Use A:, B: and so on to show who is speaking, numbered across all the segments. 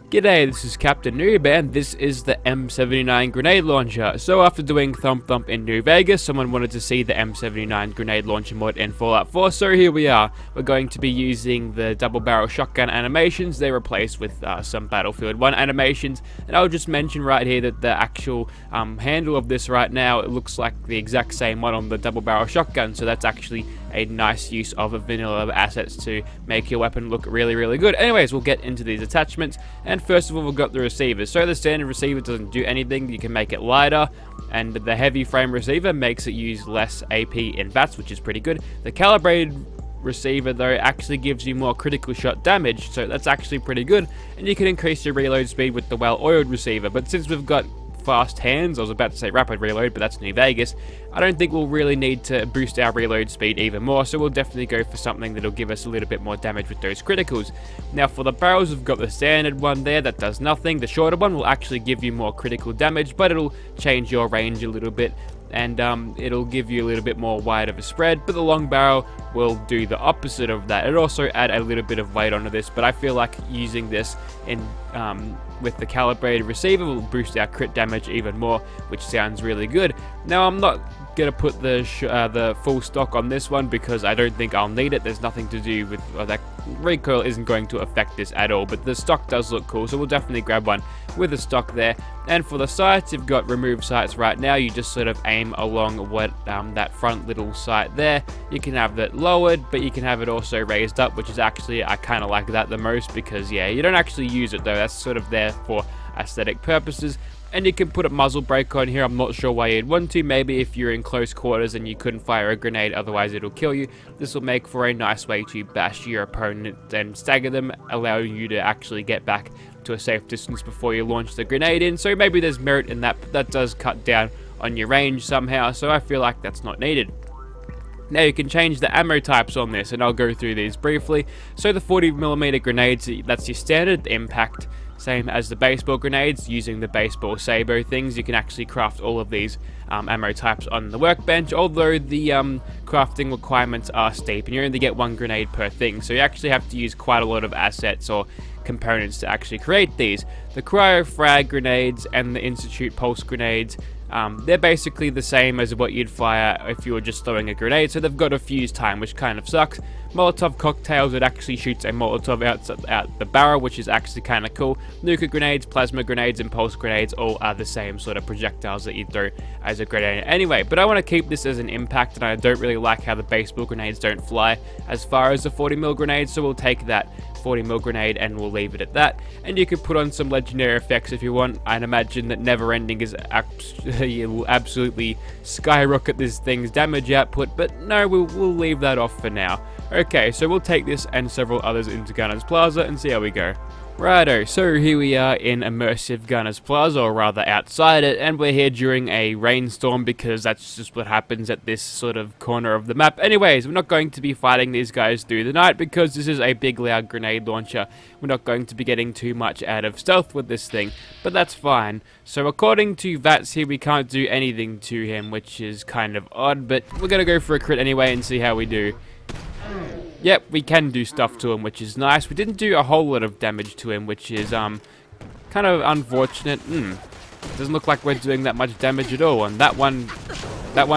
A: G'day, this is Captain Noob, and this is the M79 grenade launcher. So after doing Thump Thump in New Vegas, someone wanted to see the M79 grenade launcher mod in Fallout 4, so here we are. We're going to be using the double barrel shotgun animations. They're replaced with some Battlefield 1 animations, and I'll just mention right here that the actual handle of this right now, it looks like the exact same one on the double barrel shotgun, so that's actually a nice use of vanilla assets to make your weapon look really good. Anyways, we'll get into these attachments, and first of all we've got the receiver. So the standard receiver doesn't do anything. You can make it lighter, and the heavy frame receiver makes it use less AP in VATS, which is pretty good. The calibrated receiver though actually gives you more critical shot damage, so that's actually pretty good, and you can increase your reload speed with the well-oiled receiver. But since we've got fast hands, I was about to say rapid reload, but that's New Vegas, I don't think we'll really need to boost our reload speed even more, so we'll definitely go for something that'll give us a little bit more damage with those criticals. Now for the barrels, we've got the standard one there that does nothing. The shorter one will actually give you more critical damage, but it'll change your range a little bit, and it'll give you a little bit more wide of a spread. But the long barrel will do the opposite of that. It'll also add a little bit of weight onto this, but I feel like using this in with the calibrated receiver will boost our crit damage even more, which sounds really good. Now I'm not gonna put the full stock on this one because I don't think I'll need it. There's nothing to do with that. Recoil isn't going to affect this at all, but the stock does look cool, so we'll definitely grab one with the stock there. And for the sights, you've got remove sights right now. You just sort of aim along what that front little sight there. You can have that lowered, but you can have it also raised up, which is actually, I kind of like that the most, because yeah, you don't actually use it though. That's sort of there for aesthetic purposes. And you can put a muzzle brake on here. I'm not sure why you'd want to. Maybe if you're in close quarters and you couldn't fire a grenade, otherwise it'll kill you. This will make for a nice way to bash your opponent and stagger them, allowing you to actually get back to a safe distance before you launch the grenade in. So maybe there's merit in that, but that does cut down on your range somehow, so I feel like that's not needed. Now you can change the ammo types on this, and I'll go through these briefly. So the 40mm grenades, that's your standard impact, same as the baseball grenades. Using the baseball saber things, you can actually craft all of these ammo types on the workbench, although the crafting requirements are steep and you only get one grenade per thing, so you actually have to use quite a lot of assets or components to actually create these. The cryo frag grenades and the institute pulse grenades, they're basically the same as what you'd fire if you were just throwing a grenade, so they've got a fuse time, which kind of sucks. Molotov cocktails, it actually shoots a Molotov out the barrel, which is actually kind of cool. Nuka grenades, plasma grenades, and pulse grenades all are the same sort of projectiles that you throw as a grenade anyway. But I want to keep this as an impact, and I don't really like how the baseball grenades don't fly as far as the 40mm grenades, so we'll take that 40mm grenade and we'll leave it at that. And you can put on some legendary effects if you want. I'd imagine that Never Ending is you will absolutely skyrocket this thing's damage output, but no, we'll leave that off for now. Okay, so we'll take this and several others into Gunners Plaza and see how we go. Righto, so here we are in immersive Gunners Plaza, or rather outside it, and we're here during a rainstorm because that's just what happens at this sort of corner of the map. Anyways, we're not going to be fighting these guys through the night because this is a big loud grenade launcher. We're not going to be getting too much out of stealth with this thing, but that's fine. So according to VATS here, we can't do anything to him, which is kind of odd, but we're going to go for a crit anyway and see how we do. Yep, we can do stuff to him, which is nice. We didn't do a whole lot of damage to him, which is kind of unfortunate. Doesn't look like we're doing that much damage at all, and that one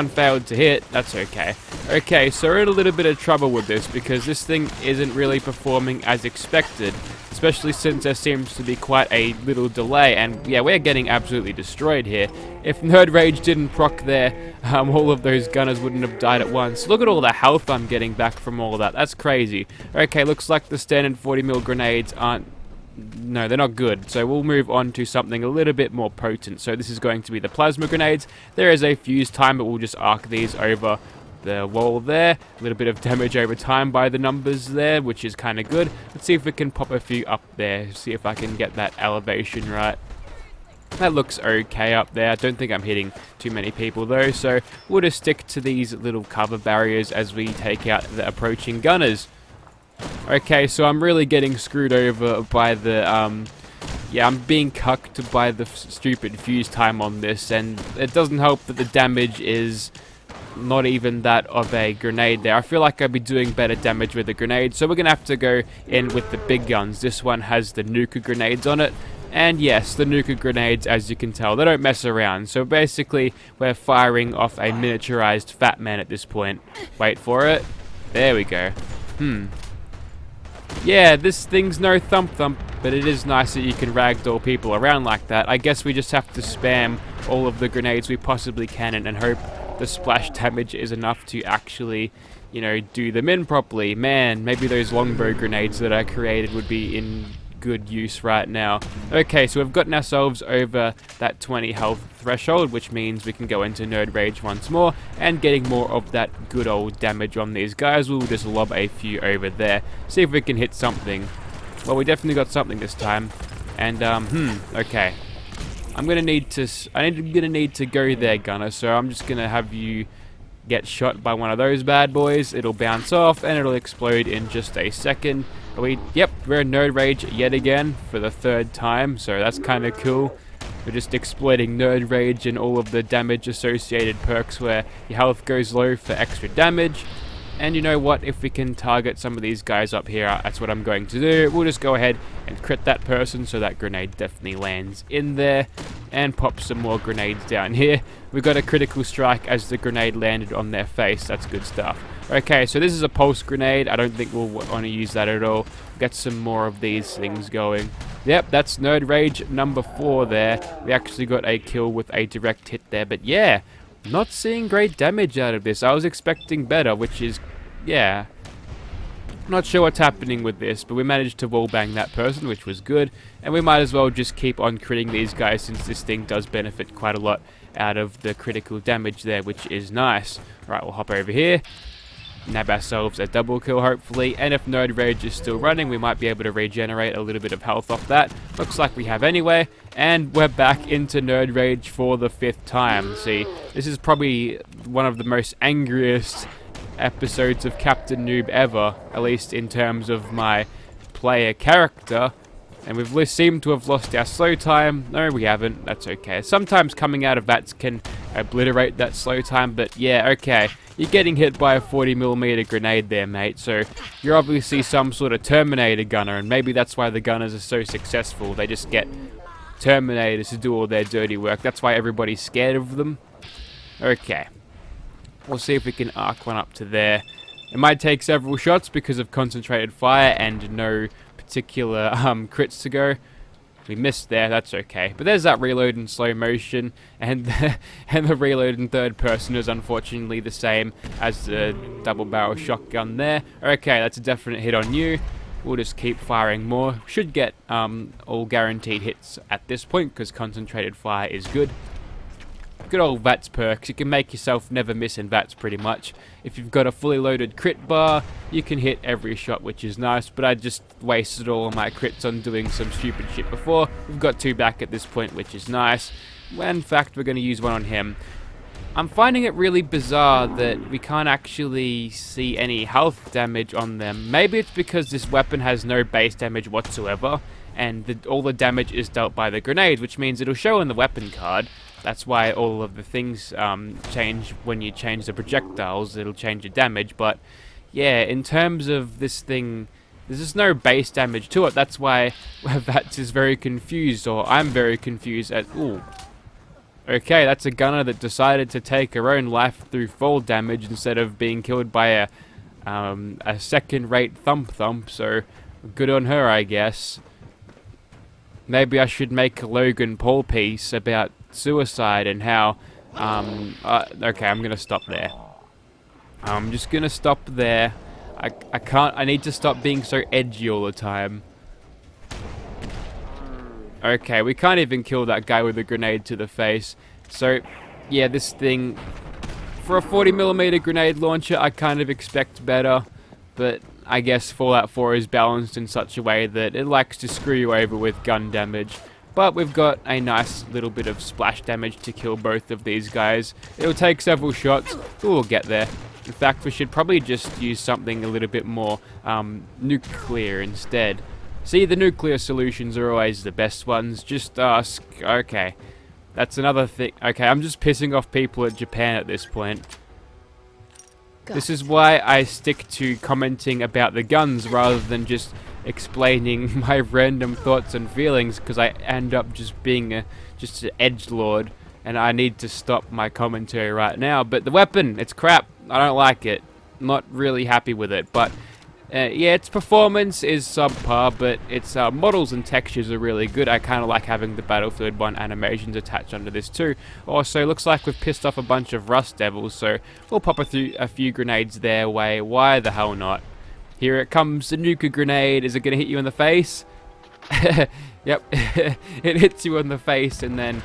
A: failed to hit. That's okay. Okay, so we're in a little bit of trouble with this because this thing isn't really performing as expected, especially since there seems to be quite a little delay, and yeah, we're getting absolutely destroyed here. If Nerd Rage didn't proc there, all of those gunners wouldn't have died at once. Look at all the health I'm getting back from all of that. That's crazy. Okay, looks like the standard 40mm grenades aren't... No, they're not good, so we'll move on to something a little bit more potent. So this is going to be the plasma grenades. There is a fuse time, but we'll just arc these over the wall there. A little bit of damage over time by the numbers there, which is kind of good. Let's see if we can pop a few up there, see if I can get that elevation right. That looks okay up there. I don't think I'm hitting too many people though, so we'll just stick to these little cover barriers as we take out the approaching gunners. Okay, so I'm really getting screwed over by the, yeah, I'm being cucked by the stupid fuse time on this, and it doesn't help that the damage is not even that of a grenade there. I feel like I'd be doing better damage with a grenade, so we're going to have to go in with the big guns. This one has the nuka grenades on it. And yes, the nuka grenades, as you can tell, they don't mess around. So basically, we're firing off a miniaturized fat man at this point. Wait for it. There we go. Yeah, this thing's no thump thump, but it is nice that you can ragdoll people around like that. I guess we just have to spam all of the grenades we possibly can and hope the splash damage is enough to actually, you know, do them in properly. Man, maybe those longbow grenades that I created would be in good use right now. Okay, so we've gotten ourselves over that 20 health threshold, which means we can go into Nerd Rage once more, and getting more of that good old damage on these guys. We'll just lob a few over there, see if we can hit something. Well, we definitely got something this time. And okay, I'm gonna need to go there, Gunner, so I'm just gonna have you get shot by one of those bad boys. It'll bounce off and it'll explode in just a second. Yep, we're in Nerd Rage yet again for the 3rd time, so that's kind of cool. We're just exploiting Nerd Rage and all of the damage associated perks where your health goes low for extra damage. And you know what, if we can target some of these guys up here, that's what I'm going to do. We'll just go ahead and crit that person, so that grenade definitely lands in there, and pop some more grenades down here. We got a critical strike as the grenade landed on their face. That's good stuff. Okay, so this is a pulse grenade. I don't think we'll want to use that at all. Get some more of these things going. Yep, that's Nerd Rage number 4 there. We actually got a kill with a direct hit there, but yeah, not seeing great damage out of this. I was expecting better, which is, yeah, not sure what's happening with this, but we managed to wallbang that person, which was good. And we might as well just keep on critting these guys, since this thing does benefit quite a lot out of the critical damage there, which is nice. Right, we'll hop over here, nab ourselves a double kill hopefully, and if Nerd Rage is still running, we might be able to regenerate a little bit of health off that. Looks like we have anyway, and we're back into Nerd Rage for the 5th time. See, this is probably one of the most angriest episodes of Captain Noob ever, at least in terms of my player character. And we've seemed to have lost our slow time. No, we haven't. That's okay. Sometimes coming out of VATS can obliterate that slow time, but yeah, okay. You're getting hit by a 40mm grenade there, mate, so you're obviously some sort of Terminator gunner, and maybe that's why the gunners are so successful. They just get Terminators to do all their dirty work. That's why everybody's scared of them. Okay. We'll see if we can arc one up to there. It might take several shots because of concentrated fire and no particular crits to go. We missed there, that's okay. But there's that reload in slow motion, and the reload in 3rd person is unfortunately the same as the double barrel shotgun there. Okay, that's a definite hit on you. We'll just keep firing more. Should get all guaranteed hits at this point, because concentrated fire is good. Good old VATS perks. You can make yourself never miss in VATS pretty much. If you've got a fully loaded crit bar, you can hit every shot, which is nice, but I just wasted all of my crits on doing some stupid shit before. We've got 2 back at this point, which is nice. In fact, we're going to use one on him. I'm finding it really bizarre that we can't actually see any health damage on them. Maybe it's because this weapon has no base damage whatsoever, and all the damage is dealt by the grenade, which means it'll show in the weapon card. That's why all of the things change when you change the projectiles. It'll change the damage, but yeah, in terms of this thing, there's just no base damage to it. That's why VATS is very confused, or I'm very confused at... Ooh. Okay, that's a gunner that decided to take her own life through fall damage instead of being killed by a second-rate thump, so good on her, I guess. Maybe I should make a Logan Paul piece about suicide and how... okay, I'm gonna stop there. I'm just gonna stop there. I need to stop being so edgy all the time. Okay, we can't even kill that guy with a grenade to the face. So, yeah, this thing... For a 40mm grenade launcher, I kind of expect better. But I guess Fallout 4 is balanced in such a way that it likes to screw you over with gun damage. But we've got a nice little bit of splash damage to kill both of these guys. It'll take several shots, but we'll get there. In fact, we should probably just use something a little bit more nuclear instead. See, the nuclear solutions are always the best ones. Just ask. Okay, that's another thing. Okay, I'm just pissing off people at Japan at this point. This is why I stick to commenting about the guns rather than just explaining my random thoughts and feelings, because I end up just being just an edgelord, and I need to stop my commentary right now. But the weapon, it's crap. I don't like it. Not really happy with it, but yeah, its performance is subpar, but its models and textures are really good. I kind of like having the Battlefield 1 animations attached under this too. Also, looks like we've pissed off a bunch of Rust Devils, so we'll pop a few grenades their way. Why the hell not? Here it comes, the nuka grenade. Is it going to hit you in the face? Yep, it hits you in the face and then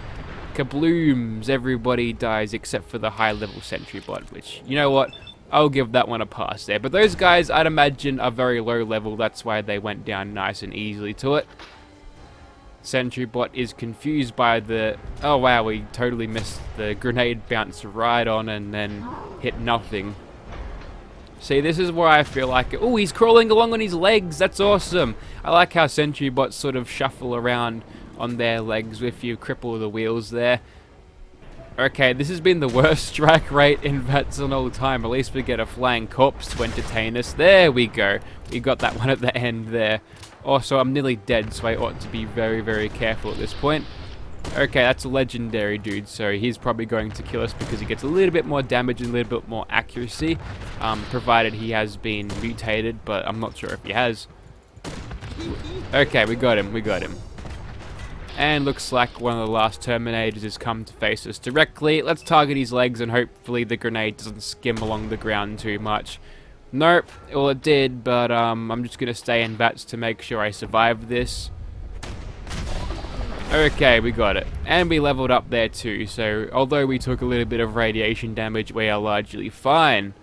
A: kablooms. Everybody dies except for the high-level sentry bot, which, you know what? I'll give that one a pass there. But those guys, I'd imagine, are very low level. That's why they went down nice and easily to it. Sentry bot is confused by the... Oh, wow, we totally missed. The grenade bounced right on and then hit nothing. See, this is where I feel like... Oh, he's crawling along on his legs. That's awesome. I like how sentry bots sort of shuffle around on their legs if you cripple the wheels there. Okay, this has been the worst strike rate in VATS in all time. At least we get a flying corpse to entertain us. There we go. We got that one at the end there. Also, I'm nearly dead, so I ought to be very, very careful at this point. Okay, that's a legendary dude, so he's probably going to kill us because he gets a little bit more damage and a little bit more accuracy, provided he has been mutated, but I'm not sure if he has. Okay, we got him, we got him. And looks like one of the last Terminators has come to face us directly. Let's target his legs and hopefully the grenade doesn't skim along the ground too much. Nope, well it did, but I'm just going to stay in VATS to make sure I survive this. Okay, we got it. And we leveled up there too, so although we took a little bit of radiation damage, we are largely fine.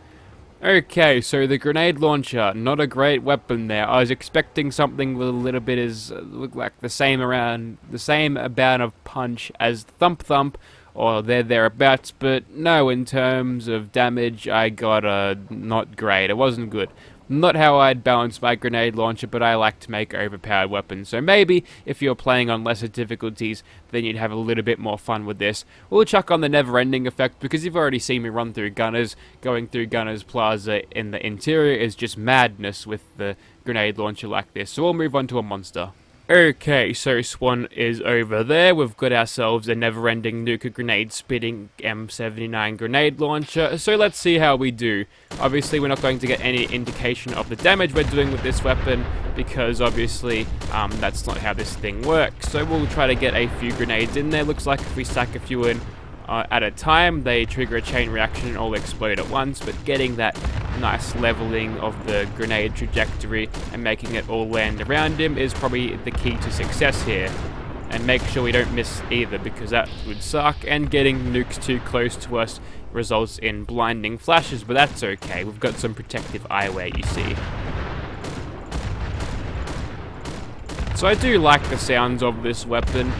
A: Okay, so the grenade launcher, not a great weapon there. I was expecting something with a little bit look like the same amount of punch as Thump Thump, or thereabouts, but no, in terms of damage, I got not great. It wasn't good. Not how I'd balance my grenade launcher, but I like to make overpowered weapons. So maybe if you're playing on lesser difficulties, then you'd have a little bit more fun with this. We'll chuck on the never-ending effect because you've already seen me run through Gunners. Going through Gunners Plaza in the interior is just madness with the grenade launcher like this. So we'll move on to a monster. Okay, so Swan is over there. We've got ourselves a never-ending nuka grenade spitting M79 grenade launcher. So let's see how we do. Obviously, we're not going to get any indication of the damage we're doing with this weapon because obviously that's not how this thing works. So we'll try to get a few grenades in there. Looks like if we stack a few in at a time, they trigger a chain reaction and all explode at once, but getting that nice leveling of the grenade trajectory and making it all land around him is probably the key to success here. And make sure we don't miss either, because that would suck, and getting nukes too close to us results in blinding flashes, but that's okay. We've got some protective eyewear, you see. So I do like the sounds of this weapon.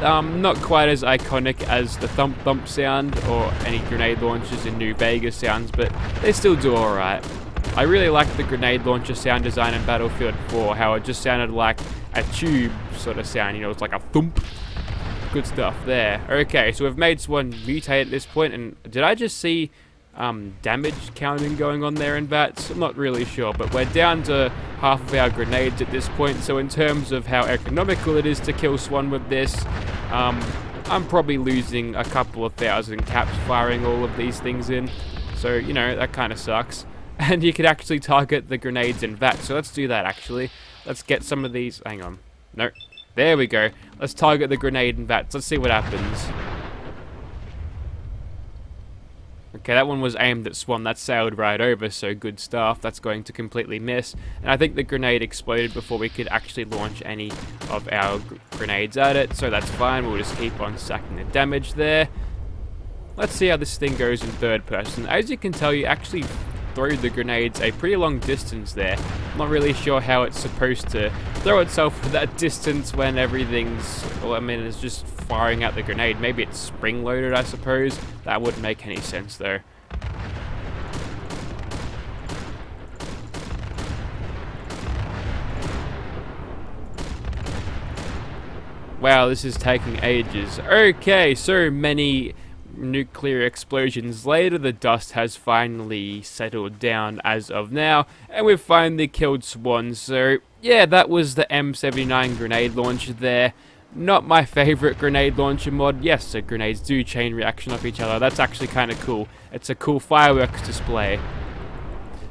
A: Not quite as iconic as the thump thump sound or any grenade launchers in New Vegas sounds, but they still do alright. I really like the grenade launcher sound design in Battlefield 4, how it just sounded like a tube sort of sound, you know, it's like a thump. Good stuff there. Okay, so we've made Swan mutate at this point, and did I just see damage counting going on there in VATS? I'm not really sure, but we're down to half of our grenades at this point, so in terms of how economical it is to kill Swan with this, I'm probably losing a couple of thousand caps firing all of these things in, so, you know, that kind of sucks. And you could actually target the grenades in VATS, so let's do that actually. Let's get some of these, hang on, no, there we go. Let's target the grenade in VATS, let's see what happens. Okay, that one was aimed at Swan. That sailed right over, so good stuff. That's going to completely miss. And I think the grenade exploded before we could actually launch any of our grenades at it, so that's fine. We'll just keep on stacking the damage there. Let's see how this thing goes in third person. As you can tell, you actually throw the grenades a pretty long distance there. I'm not really sure how it's supposed to throw itself at that distance when everything's, well, I mean, it's just firing out the grenade. Maybe it's spring-loaded, I suppose. That wouldn't make any sense, though. Wow, this is taking ages. Okay, so many nuclear explosions later, the dust has finally settled down as of now, and we've finally killed Swan. So yeah, that was the M79 grenade launcher there. Not my favorite grenade launcher mod. Yes, the grenades do chain reaction off each other. That's actually kind of cool. It's a cool fireworks display.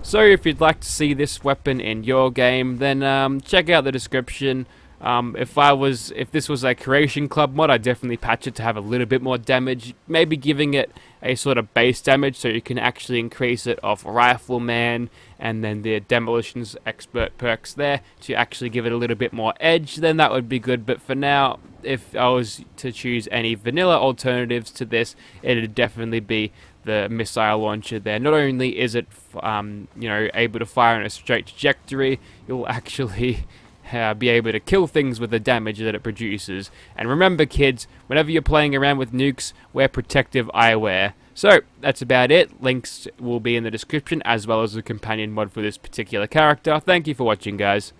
A: So if you'd like to see this weapon in your game, then check out the description. If this was a Creation Club mod, I'd definitely patch it to have a little bit more damage, maybe giving it a sort of base damage so you can actually increase it off Rifleman and then the Demolitions Expert perks there to actually give it a little bit more edge, then that would be good. But for now, if I was to choose any vanilla alternatives to this, it'd definitely be the missile launcher there. Not only is it able to fire in a straight trajectory, you'll actually be able to kill things with the damage that it produces. And remember, kids, whenever you're playing around with nukes, wear protective eyewear. So that's about it. Links will be in the description, as well as the companion mod for this particular character. Thank you for watching, guys.